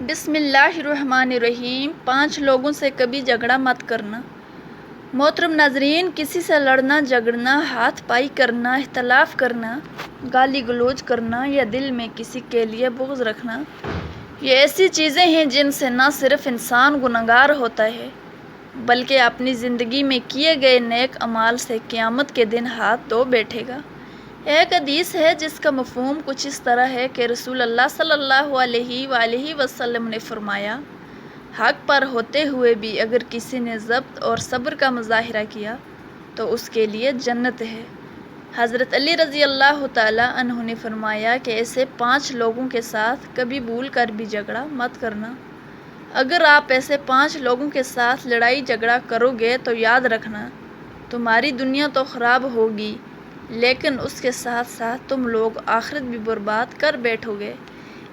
بسم اللہ الرحمن الرحیم۔ 5 لوگوں سے کبھی جھگڑا مت کرنا۔ محترم ناظرین، کسی سے لڑنا جھگڑنا، ہاتھ پائی کرنا، اختلاف کرنا، گالی گلوچ کرنا یا دل میں کسی کے لیے بغض رکھنا، یہ ایسی چیزیں ہیں جن سے نہ صرف انسان گنہگار ہوتا ہے بلکہ اپنی زندگی میں کیے گئے نیک اعمال سے قیامت کے دن ہاتھ دھو بیٹھے گا۔ ایک حدیث ہے جس کا مفہوم کچھ اس طرح ہے کہ رسول اللہ صلی اللہ علیہ وآلہ وسلم نے فرمایا، حق پر ہوتے ہوئے بھی اگر کسی نے ضبط اور صبر کا مظاہرہ کیا تو اس کے لیے جنت ہے۔ حضرت علی رضی اللہ تعالیٰ عنہ نے فرمایا کہ ایسے 5 لوگوں کے ساتھ کبھی بھول کر بھی جھگڑا مت کرنا۔ اگر آپ ایسے 5 لوگوں کے ساتھ لڑائی جھگڑا کرو گے تو یاد رکھنا، تمہاری دنیا تو خراب ہوگی لیکن اس کے ساتھ ساتھ تم لوگ آخرت بھی برباد کر بیٹھو گے۔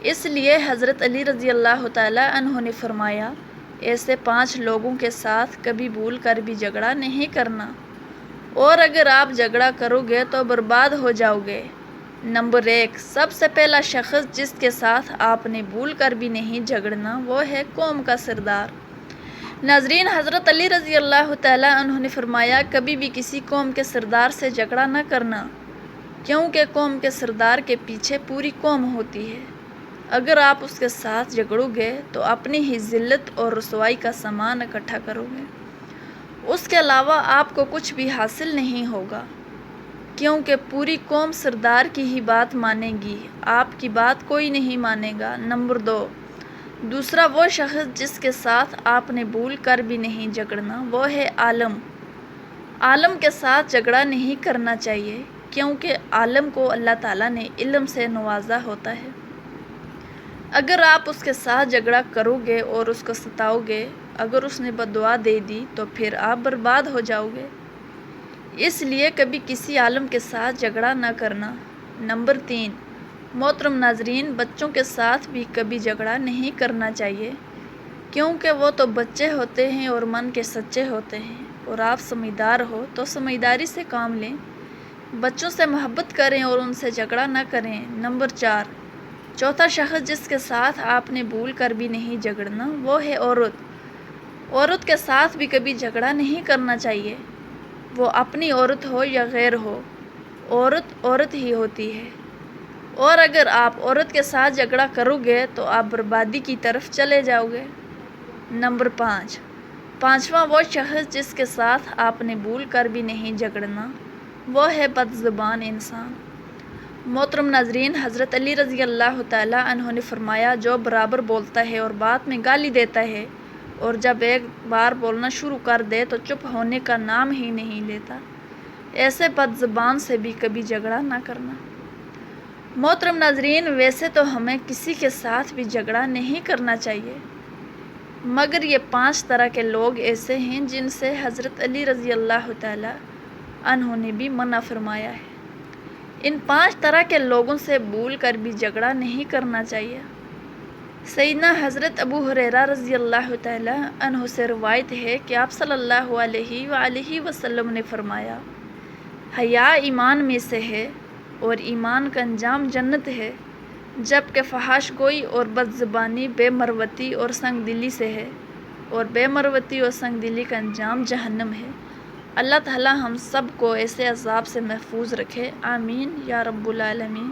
اس لیے حضرت علی رضی اللہ تعالیٰ عنہ نے فرمایا، ایسے 5 لوگوں کے ساتھ کبھی بھول کر بھی جھگڑا نہیں کرنا، اور اگر آپ جھگڑا کرو گے تو برباد ہو جاؤ گے۔ نمبر 1، سب سے پہلا شخص جس کے ساتھ آپ نے بھول کر بھی نہیں جھگڑنا وہ ہے قوم کا سردار۔ ناظرین، حضرت علی رضی اللہ تعالیٰ عنہ نے فرمایا، کبھی بھی کسی قوم کے سردار سے جھگڑا نہ کرنا، کیونکہ قوم کے سردار کے پیچھے پوری قوم ہوتی ہے۔ اگر آپ اس کے ساتھ جھگڑو گے تو اپنی ہی ذلت اور رسوائی کا سامان اکٹھا کرو گے، اس کے علاوہ آپ کو کچھ بھی حاصل نہیں ہوگا، کیونکہ پوری قوم سردار کی ہی بات مانے گی، آپ کی بات کوئی نہیں مانے گا۔ نمبر 2، دوسرا وہ شخص جس کے ساتھ آپ نے بھول کر بھی نہیں جھگڑنا وہ ہے عالم۔ عالم کے ساتھ جھگڑا نہیں کرنا چاہیے، کیونکہ عالم کو اللہ تعالیٰ نے علم سے نوازا ہوتا ہے۔ اگر آپ اس کے ساتھ جھگڑا کرو گے اور اس کو ستاؤ گے، اگر اس نے بد دعا دے دی تو پھر آپ برباد ہو جاؤ گے۔ اس لیے کبھی کسی عالم کے ساتھ جھگڑا نہ کرنا۔ نمبر 3، محترم ناظرین، بچوں کے ساتھ بھی کبھی جھگڑا نہیں کرنا چاہیے، کیونکہ وہ تو بچے ہوتے ہیں اور من کے سچے ہوتے ہیں، اور آپ سمجھدار ہو تو سمجھداری سے کام لیں، بچوں سے محبت کریں اور ان سے جھگڑا نہ کریں۔ نمبر 4، چوتھا شخص جس کے ساتھ آپ نے بھول کر بھی نہیں جھگڑنا وہ ہے عورت۔ عورت کے ساتھ بھی کبھی جھگڑا نہیں کرنا چاہیے، وہ اپنی عورت ہو یا غیر ہو، عورت عورت ہی ہوتی ہے، اور اگر آپ عورت کے ساتھ جھگڑا کرو گے تو آپ بربادی کی طرف چلے جاؤ گے۔ نمبر 5، پانچواں وہ شخص جس کے ساتھ آپ نے بھول کر بھی نہیں جھگڑنا وہ ہے بد زبان انسان۔ محترم ناظرین، حضرت علی رضی اللہ تعالیٰ عنہ نے فرمایا، جو برابر بولتا ہے اور بعد میں گالی دیتا ہے اور جب ایک بار بولنا شروع کر دے تو چپ ہونے کا نام ہی نہیں لیتا، ایسے بد زبان سے بھی کبھی جھگڑا نہ کرنا۔ محترم ناظرین، ویسے تو ہمیں کسی کے ساتھ بھی جھگڑا نہیں کرنا چاہیے، مگر یہ 5 طرح کے لوگ ایسے ہیں جن سے حضرت علی رضی اللہ تعالیٰ عنہ نے بھی منع فرمایا ہے۔ ان 5 طرح کے لوگوں سے بھول کر بھی جھگڑا نہیں کرنا چاہیے۔ سیدنا حضرت ابو ہریرہ رضی اللہ تعالیٰ عنہ سے روایت ہے کہ آپ صلی اللہ علیہ وآلہ وسلم نے فرمایا، حیا ایمان میں سے ہے اور ایمان کا انجام جنت ہے، جبکہ فحش گوئی اور بد زبانی بے مروتی اور سنگ دلی سے ہے، اور بے مروتی اور سنگ دلی کا انجام جہنم ہے۔ اللہ تعالیٰ ہم سب کو ایسے عذاب سے محفوظ رکھے، آمین یا رب العالمین۔